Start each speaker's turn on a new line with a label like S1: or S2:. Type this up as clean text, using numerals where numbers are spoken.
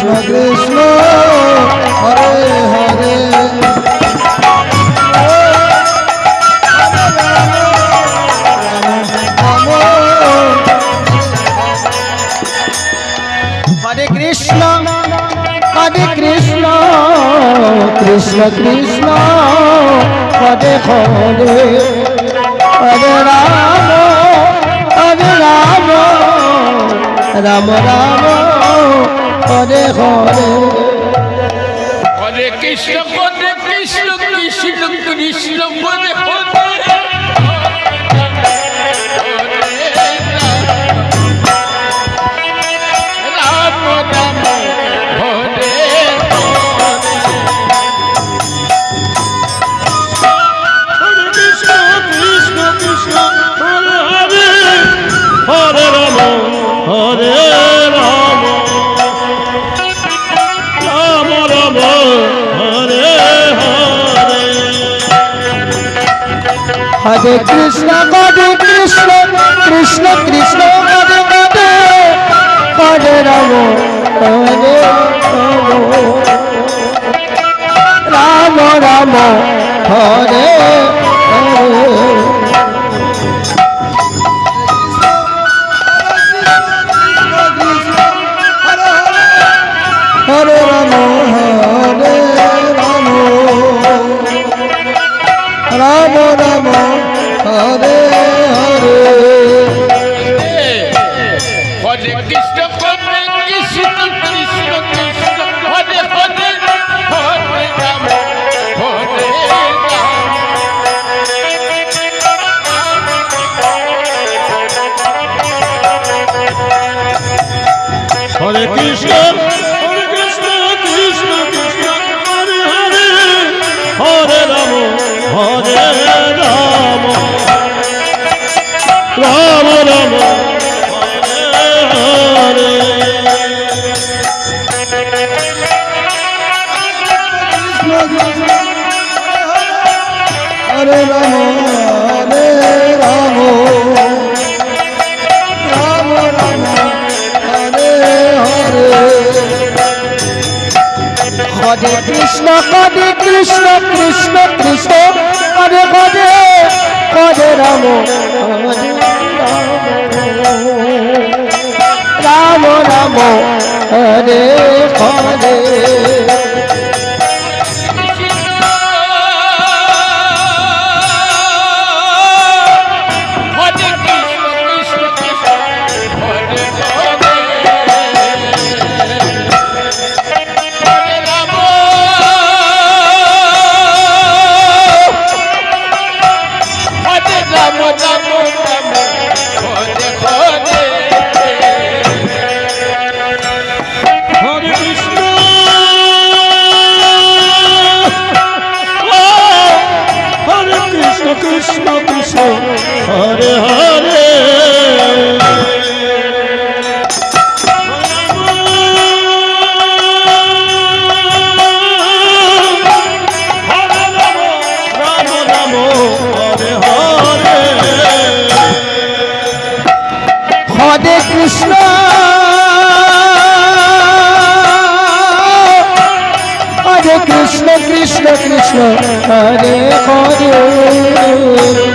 S1: Krishna Krishna Hare Hare
S2: Hare Krishna Krishna Krishna Hare Hare Hare Ram Ram Ram Hare Hare
S3: Hare Krishna Krishna Krishna Krishna Hare Hare Ram Ram Hare
S4: Hare Krishna Krishna Krishna Hare Hare Hare Ram Hare Ram Ram Ram Hare Hare
S2: Hare Krishna Krishna Krishna Hare Hare Hare Ram Ram Ram Hare Hare
S1: Hare Ram Hare Ram Ram Ram Hare Hare
S3: Hare Krishna Krishna Krishna Krishna Hare Hare Hare Ram Hare
S4: Hare Krishna Krishna Krishna Hare Hare Hare Ram Hare Ram Ram Ram Hare
S1: Hare Ram Hare Ram Ram Ram Hare Hare
S2: Hare Krishna Krishna Krishna Hare Hare Hare Ram Ram Ram Hare Hare
S3: Hare Krishna Krishna Krishna Hare Hare Hare Ram Hare Ram Ram Ram Hare Hare
S4: Hare Krishna Hare Krishna Krishna Krishna Hare Hare Hare Ram Ram Ram Hare Hare
S2: Hare Krishna Krishna Krishna Hare Hare